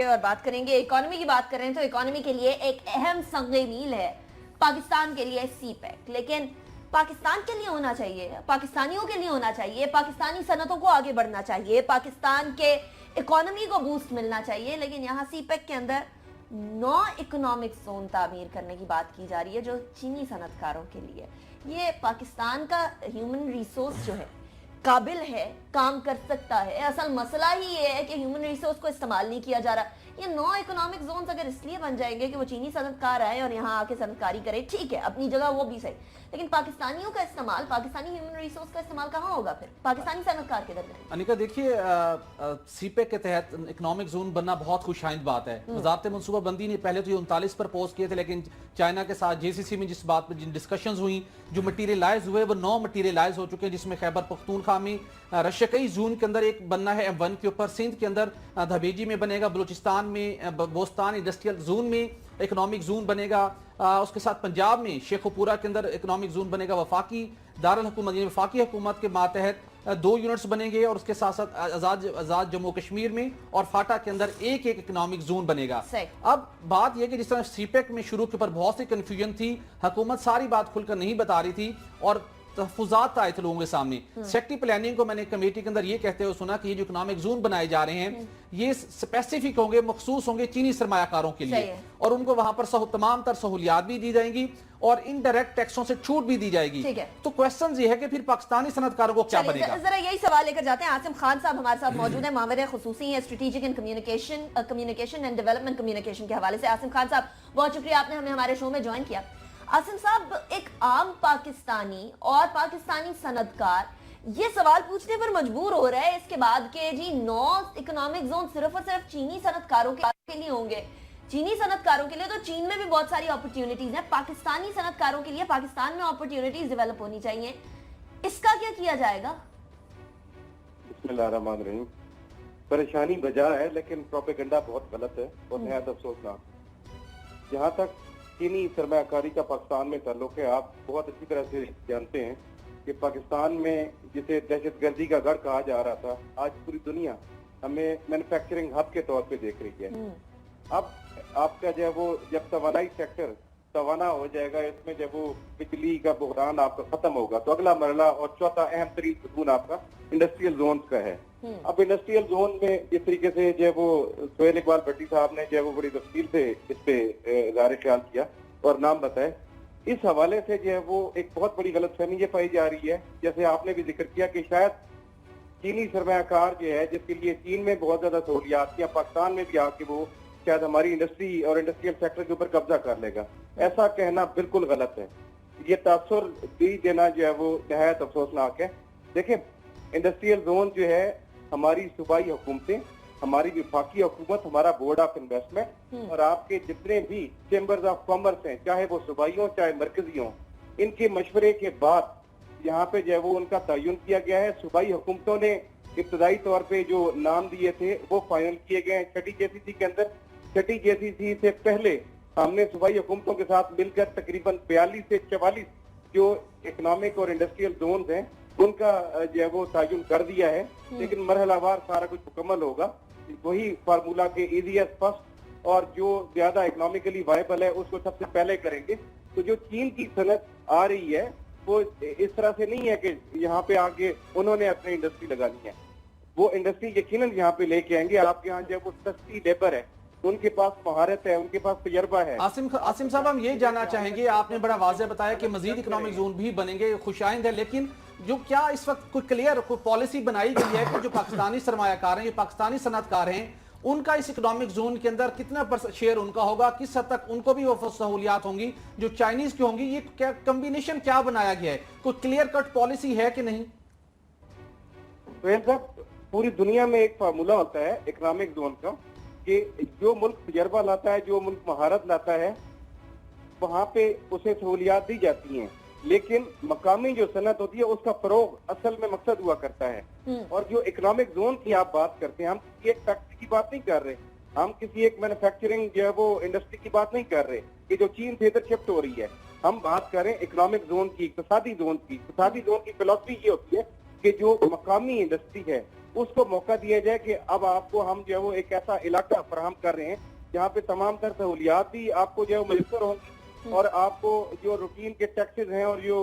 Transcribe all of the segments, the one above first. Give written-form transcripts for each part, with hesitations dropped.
اور بات کریں گے. اکانومی کی بات کریں تو اکانومی کے لیے ایک اہم سنگ میل ہے پاکستان کے لیے سی پیک. لیکن پاکستان کے لیے ہونا چاہیے, پاکستانیوں کے لیے ہونا چاہیے, پاکستانی صنعتوں کو آگے بڑھنا چاہیے, پاکستان کے اکانومی کو بوسٹ ملنا چاہیے. لیکن یہاں سی پیک کے اندر 9 اکنامک زون تعمیر کرنے کی بات کی جا رہی ہے جو چینی صنعت کاروں کے لیے. یہ پاکستان کا ہیومن ریسورس جو ہے قابل ہے, کام کر سکتا ہے. اصل مسئلہ ہی یہ ہے کہ ہیومن ریسورس کو استعمال نہیں کیا جا رہا. یہ 9 اکنامک زونز اگر اس لیے بن جائیں گے کہ وہ چینی صنعت کار آئے اور یہاں آ کے صنعت کاری کرے, ٹھیک ہے اپنی جگہ وہ بھی صحیح, لیکن پاکستانیوں کا استعمال, پاکستانی ہیومن ریسورس کا استعمال کہاں ہوگا پھر پاکستانی صنعت کار کے درمیان؟ انیکا دیکھیے, سی پیک کے تحت اکنامک زون بننا بہت خوش آئند بات ہے. وزارت منصوبہ بندی نے پہلے تو یہ 39 پرپوز کیے تھے, لیکن چائنا کے ساتھ جے سی سی میں جس بات پر جن ڈسکشنز ہوئیں, جو مٹیریلائز ہوئے وہ 9 مٹیریلائز ہو چکے ہیں, جس میں خیبر پختونخوا میں رشکئی زون کے اندر ایک بننا ہے M1 کے اوپر, سندھ کے اندر دھبیجی میں بنے گا, بلوچستان میں بوستان انڈسٹریل زون میں اکنامک زون بنے گا, اس کے ساتھ پنجاب میں شیخ پورہ کے اندر اکنامک زون بنے گا, وفاقی دارالحکومت یعنی وفاقی حکومت کے ماتحت 2 یونٹس بنیں گے, اور اس کے ساتھ ساتھ آزاد جموں کشمیر میں اور فاٹا کے اندر ایک اکنامک زون بنے گا. اب بات یہ کہ جس طرح سی پیک میں شروع کے اوپر بہت سی کنفیوژن تھی, حکومت ساری بات کھل کر نہیں بتا رہی تھی اور تحفظات آئے تھے لوگوں کے سامنے. سیکٹری پلاننگ کو میں نے کمیٹی کے اندر یہ کہتے ہوئے سنا کہ یہ جو اکنامک زون بنائے جا رہے ہیں یہ اسپیسیفک ہوں گے, مخصوص ہوں گے چینی سرمایہ کاروں کے لیے, اور ان کو وہاں پر تمام تر سہولیات بھی دی جائیں گی اور انڈائریکٹ ٹیکسوں سے چھوٹ بھی دی جائے گی. تو کوسچن یہ ہے کہ پھر پاکستانی صنعت کاروں کو کیا بنے گا؟ ذرا یہی سوال لے کر جاتے ہیں. عاصم خان صاحب ہمارے ساتھ موجود ہیں, ماہر خصوصی ہیں strategic and communication and development communication کے حوالے سے. عاصم خان صاحب بہت شکریہ, آپ نے ہمیں ہمارے شو میں جوائن کیا. عاصم صاحب, ایک عام پاکستانی اور پاکستانی صنعت کار یہ سوال پوچھنے پر مجبور ہو رہا ہے اس کے بعد کہ جی 9 اکنامک زون صرف اور صرف چینی صنعت کاروں کے لیے ہوں گے. چینی صنعت کاروں کے لیے تو چین میں بھی بہت ساری اپرچونٹیز ہیں, پاکستانی صنعت کاروں کے لیے پاکستان میں اپرچونٹیز ڈیولپ ہونی چاہیے. اس کا کیا جائے گا؟ بسم اللہ الرحمن الرحیم. پریشانی بجا ہے لیکن پروپیگنڈا بہت غلط ہے اور نہایت افسوسناک. جہاں تک چینی سرمایہ کاری کا پاکستان میں تعلق ہے, آپ بہت اچھی طرح سے جانتے ہیں کہ پاکستان میں جسے دہشت گردی کا گڑھ کہا جا رہا تھا, آج پوری دنیا ہمیں مینوفیکچرنگ ہب کے طور پہ دیکھ رہی ہے. اب آپ کا جو ہے وہ جب توانائی سیکٹر توانا ہو جائے گا, اس میں جب وہ بجلی کا بحران آپ کا ختم ہوگا, تو اگلا مرحلہ اور چوتھا اہم ترین ستون آپ کا انڈسٹریل زونز کا ہے. اب انڈسٹریل زون میں اس طریقے سے جو وہ سہیل اقبال بھٹی صاحب نے جو وہ بڑی تفصیل سے اس پہ اظہار خیال کیا اور نام بتائے, اس حوالے سے جو ہے وہ ایک بہت بڑی غلط فہمی یہ پائی جا رہی ہے, جیسے آپ نے بھی ذکر کیا کہ شاید چینی سرمایہ کار جو ہے جس کے لیے چین میں بہت زیادہ سہولیات یا پاکستان میں بھی آ کے وہ شاید ہماری انڈسٹری اور انڈسٹریل سیکٹر کے اوپر قبضہ کر لے گا. ایسا کہنا بالکل غلط ہے. یہ تاثر بھی دینا جو ہے وہ نہایت افسوسناک ہے. دیکھیں, انڈسٹریل زون جو ہے ہماری صوبائی حکومتیں, ہماری وفاقی حکومت, ہمارا بورڈ آف انویسٹمنٹ اور آپ کے جتنے بھی چیمبرز آف کامرس ہیں, چاہے وہ صوبائی ہوں چاہے مرکزی ہوں, ان کے مشورے کے بعد یہاں پہ جو ہے وہ ان کا تعین کیا گیا ہے. صوبائی حکومتوں نے ابتدائی طور پہ جو نام دیے تھے وہ فائنل کیے گئے ہیں چھٹی جے سی سی کے اندر. چھٹی جے سی سی سے پہلے ہم نے صوبائی حکومتوں کے ساتھ مل کر تقریباً 42 سے 44 جو اکنامک اور انڈسٹریل زونز ہیں ان کا جو ہے وہ تعین کر دیا ہے. لیکن مرحلہ وار سارا کچھ مکمل ہوگا. وہی فارمولا کے ایزیسٹ فرسٹ اور جو زیادہ اکنامکلی وائبل ہے اس کو سب سے پہلے کریں گے. تو جو چین کی صنعت آ رہی ہے وہ اس طرح سے نہیں ہے کہ یہاں پہ آگے انہوں نے اپنی انڈسٹری لگانی ہے. وہ انڈسٹری یقیناً یہاں پہ لے کے آئیں گے. آپ کے یہاں جو ہے وہ سستی لیبر ہے, ان کے پاس مہارت ہے, ان کے پاس تجربہ ہے. عاصم صاحب, ہم یہ جاننا چاہیں گے, آپ نے بڑا واضح بتایا کہ مزید اکنامک زون بھی بنیں گے, خوش آئند ہے, لیکن جو کیا اس وقت کوئی کلیئر کوئی پالیسی بنائی گئی ہے کہ جو پاکستانی سرمایہ کار ہیں, جو پاکستانی صنعت کار ہیں, ان کا اس اکنامک زون کے اندر کتنا شیئر ان کا ہوگا, کس حد تک ان کو بھی وہ سہولیات ہوں گی جو چائنیز کی ہوں گی, یہ کیا کمبینیشن کیا بنایا گیا ہے, کوئی کلیئر کٹ پالیسی ہے کہ نہیں؟ سہیل صاحب, پوری دنیا میں ایک فارمولا ہوتا ہے اکنامک زون کا کہ جو ملک تجربہ لاتا ہے, جو ملک مہارت لاتا ہے, وہاں پہ اسے سہولیات دی جاتی ہیں. لیکن مقامی جو صنعت ہوتی ہے اس کا فروغ اصل میں مقصد ہوا کرتا ہے. اور جو اکنامک زون کی آپ بات کرتے ہیں, ہم کسی ایک فیکٹری کی بات نہیں کر رہے, ہم کسی ایک مینوفیکچرنگ جو ہے وہ انڈسٹری کی بات نہیں کر رہے کہ جو چین سے ادھر شفٹ ہو رہی ہے. ہم بات کریں اکنامک زون کی, اقتصادی زون کی. اقتصادی زون کی فلسفی یہ ہوتی ہے کہ جو مقامی انڈسٹری ہے उसको मौका दिया जाए कि अब आपको हम जो है वो एक ऐसा इलाका फराहम कर रहे हैं जहाँ पे तमाम तर सहूलियात भी आपको जो है वो मैसर होंगी और आपको जो रूटीन के टैक्सेस हैं और जो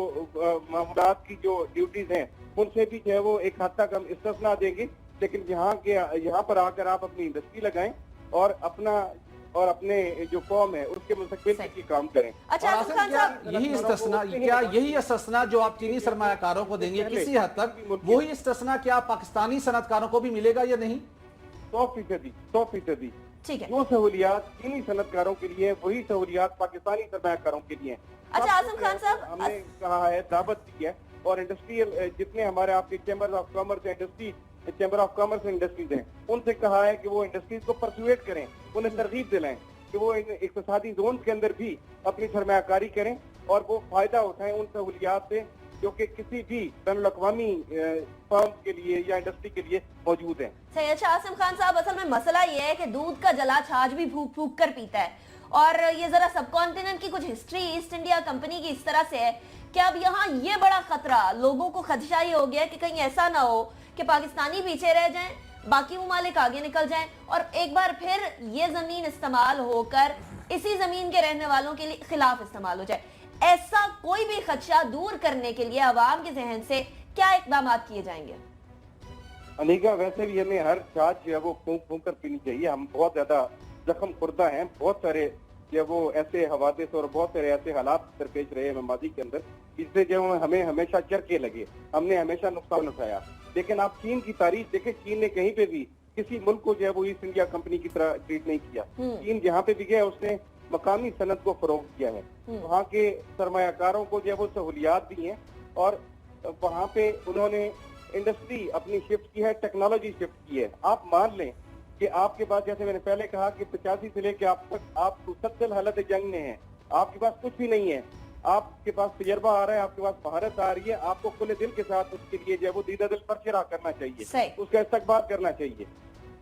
मामलात की जो ड्यूटीज हैं उनसे भी जो है वो एक हद तक हम इस्तिस्ना देंगे, लेकिन यहाँ पर आकर आप अपनी इंडस्ट्री लगाएं और अपने जो कौम है उसके मुस्तकबिल के काम करें। अच्छा और आसिम आसिम, खान क्या साहब, यही इस्तिस्ना, क्या यही इस्तिस्ना जो आप चीनी सरमायाकारों को देंगे किसी हद तक, वही इस्तिस्ना क्या पाकिस्तानी सनतकारों को भी मिलेगा या नहीं? 100%। ठीक है। जो सहूलियात चीनी सनतकारों के लिए वही सहूलियात पाकिस्तानी सरमायाकारों के लिए। अच्छा आसिम खान साहब, हमने कहा है, दावत दी है, और इंडस्ट्रियल जितने हमारे आपके चैम्बर ऑफ कॉमर्स इंडस्ट्रीज हैं उनसे कहा है कि वो इंडस्ट्रीज को परसुएट करें, उन्हें तरगीब दिलाएं कि वो इन इक्तिसादी जोन के अंदर भी अपनी सरमायाकारी करें और वो फायदा उठाएं उन सहूलियात से जो कि किसी भी बैनुल-अक़वामी फर्म के लिए या इंडस्ट्री के लिए मौजूद हैं। सही। अच्छा आसिम खान साहब, असल में मसला ये है कि दूध का जला छाछ भी फूक फूक कर पीता है, और ये जरा सब कॉन्टिनेंट की कुछ हिस्ट्री ईस्ट इंडिया कंपनी की इस तरह से है कि अब यहाँ ये बड़ा खतरा, लोगों को खदशा ये हो गया कि कहीं ऐसा ना हो कि पाकिस्तानी पीछे रह जाएं, बाकी ममालिक आगे निकल जाएं और एक बार फिर ये जमीन इस्तेमाल होकर इसी जमीन के रहने वालों के लिए खिलाफ इस्तेमाल हो जाए। ऐसा कोई भी खदशा दूर करने के लिए अवाम के जहन से क्या इकदाम किए जाएंगे? अनीका, वैसे भी हमें हर छाछ जो है वो फूंक फूंक कर पीनी चाहिए। हम बहुत ज्यादा जख्म खुर्दा हैं, बहुत सारे जो वो ऐसे हवादिस और बहुत सारे ऐसे हालात दरपेश रहे हैं मादी के अंदर, जिससे जो हमें हमेशा चरके लगे, हमने हमेशा नुकसान उठाया। लेकिन आप चीन की तारीख देखें, चीन ने कहीं पे भी किसी मुल्क को जो है वो ईस्ट इंडिया कंपनी की तरह ट्रीट नहीं किया। चीन जहाँ पे भी गया उसने मकामी सनत को फरोग किया है, वहाँ के सरमायाकारों को जो है वो सहूलियात दी हैं और वहाँ पे उन्होंने इंडस्ट्री अपनी शिफ्ट की है, टेक्नोलॉजी शिफ्ट की है। आप मान लें कि आपके पास, जैसे मैंने पहले कहा कि 85 से लेकर आप तक आप मुसलसल हालत जंग में हैं, आपके पास कुछ भी नहीं है, आपके पास तजर्बा आ रहा है, आपके पास महारत आ रही है, आपको खुले दिल के साथ उसके लिए जो है वो दीदा दिल पर शिरा करना चाहिए, उसका इस्तकबाल करना चाहिए।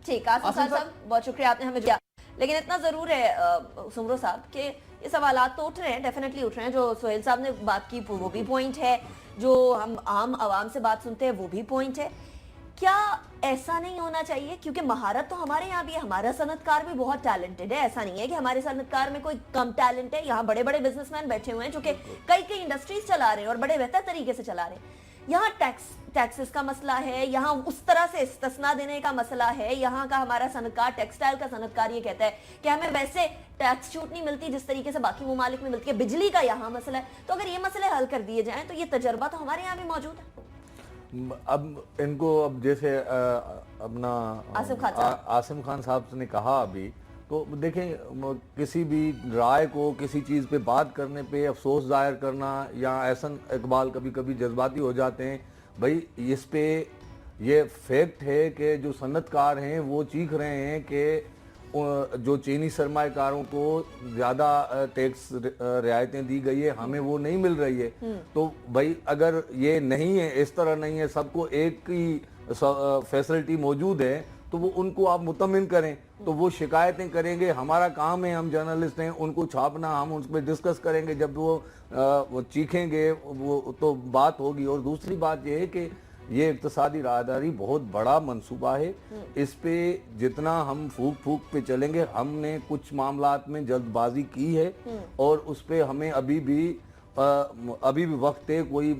ठीक, आसिम खान साहब बहुत शुक्रिया, आपने हमें दिया। लेकिन इतना जरूर है सुमरो साहब कि ये सवालात तो उठ रहे हैं, डेफिनेटली उठ रहे हैं। जो सोहेल साहब ने बात की वो भी पॉइंट है, जो हम आम आवाम से बात सुनते हैं वो भी पॉइंट है। क्या ऐसा नहीं होना चाहिए, क्योंकि महारत तो हमारे यहाँ भी है, हमारा सनतकार भी बहुत टैलेंटेड है, ऐसा नहीं है कि हमारे सनतकार में कोई कम टैलेंट है। यहाँ बड़े बड़े बिजनेसमैन बैठे हुए हैं जो कि कई इंडस्ट्रीज चला रहे हैं और बड़े बेहतर तरीके से चला रहे हैं। यहाँ टैक्सेस का मसला है, यहाँ उस तरह से इस्तिस्ना देने का मसला है। यहाँ का हमारा सनतकार, टेक्सटाइल का सनतकार ये कहता है कि हमें वैसे टैक्स छूट नहीं मिलती जिस तरीके से बाकी ममालिक में मिलती है। बिजली का यहाँ मसला है। तो अगर ये मसले हल कर दिए जाएं तो ये तजर्बा तो हमारे यहाँ भी मौजूद है। अब इनको, अब जैसे अपना आसिम खान साहब ने कहा अभी, तो देखें किसी भी राय को किसी चीज़ पे बात करने पे अफसोस जाहिर करना या एहसन इकबाल कभी कभी जज्बाती हो जाते हैं। भाई इस पे ये फैक्ट है कि जो सनतकार हैं वो चीख रहे हैं कि जो चीनी सरमाएकारों को ज़्यादा टैक्स रियायतें दी गई है, हमें वो नहीं मिल रही है। तो भाई अगर ये नहीं है, इस तरह नहीं है, सबको एक ही फैसिलिटी मौजूद है, तो वो उनको आप मुतमिन करें। तो वो शिकायतें करेंगे, हमारा काम है, हम जर्नलिस्ट हैं, उनको छापना, हम उस पर डिस्कस करेंगे। जब वो चीखेंगे वो तो बात होगी। और दूसरी बात ये है कि ये इक्तिसादी राहदारी बहुत बड़ा मंसूबा है, इस पे जितना हम फूक पे चलेंगे, हमने कुछ मामलात में जल्दबाजी की है और उस पे हमें अभी भी वक्त है, कोई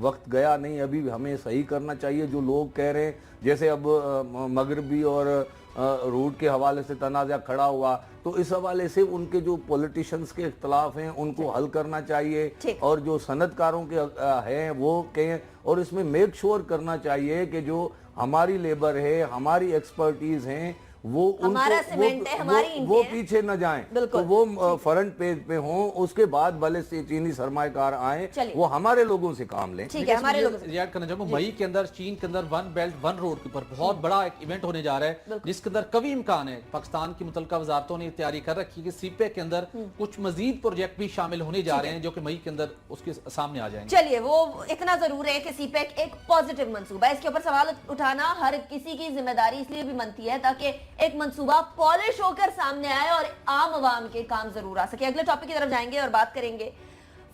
वक्त गया नहीं, अभी हमें सही करना चाहिए। जो लोग कह रहे हैं, जैसे अब मगरबी और रूट के हवाले से तनाज़ा खड़ा हुआ, तो इस हवाले से उनके जो पॉलिटिशियंस के इख्तलाफ हैं उनको हल करना चाहिए और जो सनतकारों के हैं वो कहें, और इसमें मेक श्योर करना चाहिए कि जो हमारी लेबर है, हमारी एक्सपर्टीज हैं, वो वो पीछे न जाएं, तो वो फ्रंट पेज पे हों। उसके बाद भले से चीनी सरमाएकार आए, वो हमारे लोगों से काम लें। ठीक है, हमारे लोगों से रिएक्ट करना चाहूंगा। मई के अंदर चीन के अंदर वन बेल्ट वन रोड के ऊपर बहुत बड़ा एक इवेंट होने जा रहा है, जिसके अंदर कभी इम्कान है, पाकिस्तान की मुतल्लिका वजारतों ने तैयारी कर रखी है कि सीपेक के अंदर कुछ मजीद प्रोजेक्ट भी शामिल होने जा रहे हैं जो कि मई के अंदर उसके सामने आ जाएंगे। चलिए, वो इतना जरूर है कि सीपेक एक पॉजिटिव मंसूबा है, इसके ऊपर सवाल उठाना हर किसी की जिम्मेदारी इसलिए भी बनती है ताकि एक मंसूबा पॉलिश होकर सामने आए और आम आवाम के काम जरूर आ सके। अगले टॉपिक की तरफ जाएंगे और बात करेंगे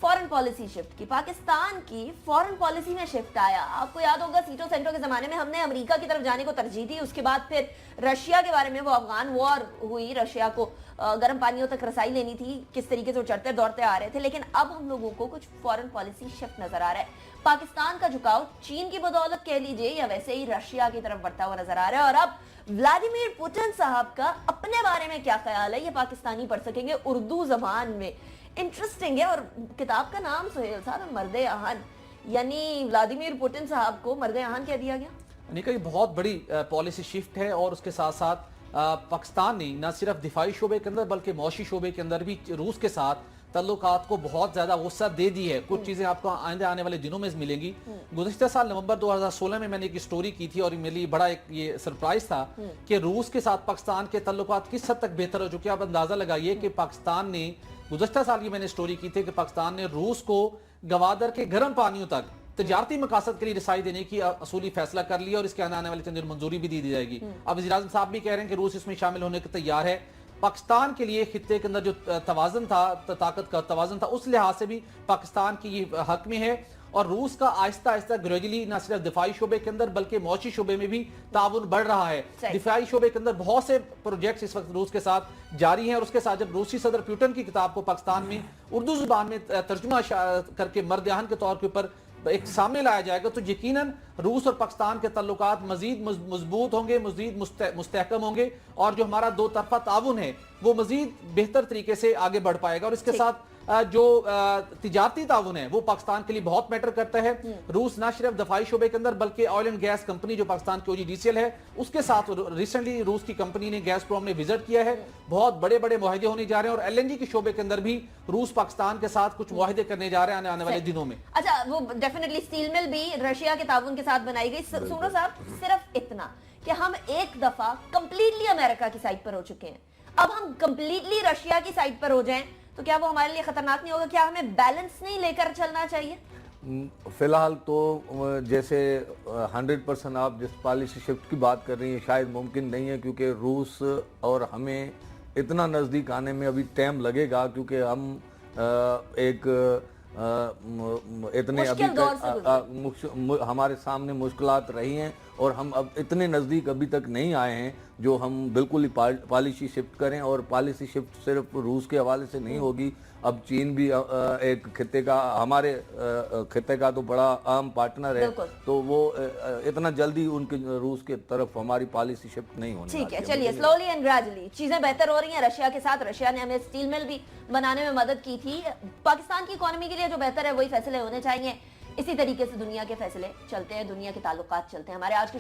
फॉरेन पॉलिसी शिफ्ट की, पाकिस्तान की फॉरेन पॉलिसी में शिफ्ट आया। आपको याद होगा सीटो सेंटो के जमाने में हमने अमेरिका की तरफ जाने को तरजीह दी, उसके बाद फिर रशिया के बारे में, वो अफगान वॉर हुई, रशिया को गर्म पानियों तक रसाई लेनी थी, किस तरीके से वो चढ़ते दौड़ते आ रहे थे। लेकिन अब हम लोगों को कुछ फॉरेन पॉलिसी शिफ्ट नजर आ रहा है। पाकिस्तान का झुकाव चीन की बदौलत कह लीजिए या वैसे ही रशिया की तरफ बढ़ता हुआ नजर आ रहा है। और अब व्लादिमीर पुतिन साहब का अपने बारे में क्या ख्याल है, ये पाकिस्तानी पढ़ सकेंगे उर्दू जबान में। इंटरेस्टिंग है। और किताब का नाम सुहेल साहब है मर्दे आहान, यानी व्लादिमीर पुतिन साहब को मर्दे आहान कह दिया गया। अनिका, ये बहुत बड़ी पॉलिसी शिफ्ट है और उसके साथ साथ पाकिस्तान ने न सिर्फ दिफाई शोबे के अंदर बल्कि मौशी शोबे के अंदर भी रूस के साथ तल्लुकात को बहुत ज्यादा वसअत दे दी है। कुछ चीजें आपको आइंदे आने वाले दिनों में मिलेंगी। गुज़िश्ता साल नवंबर 2016 में मैंने एक स्टोरी की थी और मेरे लिए बड़ा एक ये सरप्राइज था कि रूस के साथ पाकिस्तान के तल्लुकात किस हद तक बेहतर हो चुके हैं। आप अंदाजा लगाइए कि पाकिस्तान ने गुज़िश्ता साल की मैंने स्टोरी की थी कि पाकिस्तान ने रूस को गवादर के गर्म पानियों तक तजारती मकासद के लिए रसाई देने की असूली फैसला कर लिया और इसके आने वाले चंद दिन मंजूरी भी दी जाएगी। अब वज़ीर-ए-आज़म साहब भी कह रहे हैं कि रूस इसमें शामिल होने को तैयार है। पाकिस्तान के लिए खित्ते के अंदर जो तवाज़न था, ताकत का तवाज़न था, उस लिहाज से भी पाकिस्तान की ये हक में है। और रूस का आहिस्ता आहिस्ता ग्रेजुअली न सिर्फ दिफाई शोबे के अंदर बल्कि मौशी शोबे में भी ताउन बढ़ रहा है। दिफाई शोबे के अंदर बहुत से प्रोजेक्ट्स इस वक्त रूस के साथ जारी हैं और उसके साथ जब रूसी सदर पुतिन की किताब को पाकिस्तान में उर्दू जुबान में तर्जुमा करके मर्द आहान के तौर के ऊपर एक सामने लाया जाएगा तो यकीनन रूस और पाकिस्तान के तल्लुकात मजीद मजबूत होंगे, मजीद मुस्तहकम होंगे और जो हमारा दो तरफा ताउन है वो मजीद बेहतर तरीके से आगे बढ़ पाएगा। और इसके साथ जो तिजारती ताउन है वो पाकिस्तान के लिए बहुत मैटर करता है। रूस न सिर्फ दफाई शोबे के अंदर बल्कि ऑयल एंड गैस कंपनी जो पाकिस्तान की OGDCL है उसके साथ रिसेंटली रूस की कंपनी ने गैसप्रोम ने विजिट किया है। बहुत बड़े बड़े मुआहदे होने जा रहे हैं और LNG के शोबे के अंदर भी रूस पाकिस्तान के साथ कुछ मुआहदे करने जा रहे हैं आने वाले दिनों में। अच्छा, वो डेफिनेटली स्टील मिल भी रशिया के ताउन के साथ बनाई गई। सुमरो साहब, सिर्फ इतना कि हम एक दफा कंप्लीटली अमेरिका की साइड पर हो चुके हैं, अब हम कंप्लीटली रशिया की साइड पर हो जाएं तो क्या वो हमारे लिए खतरनाक नहीं होगा? क्या हमें बैलेंस नहीं लेकर चलना चाहिए? फिलहाल तो जैसे 100% आप जिस पॉलिसी शिफ्ट की बात कर रही हैं शायद मुमकिन नहीं है क्योंकि रूस और हमें इतना नज़दीक आने में अभी टाइम लगेगा क्योंकि हम इतने अभी हमारे सामने मुश्किलात रही हैं और हम अब इतने नज़दीक अभी तक नहीं आए हैं जो हम बिल्कुल ही पॉलिसी शिफ्ट करें। और पॉलिसी शिफ्ट सिर्फ रूस के हवाले से नहीं होगी, अब चीन भी एक खित्ते का, हमारे खित्ते का तो बड़ा अहम पार्टनर है, तो वो इतना जल्दी उनके रूस के तरफ हमारी पॉलिसी शिफ्ट नहीं होनी। ठीक है, चलिए स्लोली एंड ग्रेजुअली चीजें बेहतर हो रही हैं रशिया के साथ। रशिया ने हमें स्टील मिल भी बनाने में मदद की थी। पाकिस्तान की इकोनॉमी के लिए जो बेहतर है वही फैसले होने चाहिए। इसी तरीके से दुनिया के फैसले चलते हैं, दुनिया के ताल्लुकात चलते हैं। हमारे आज के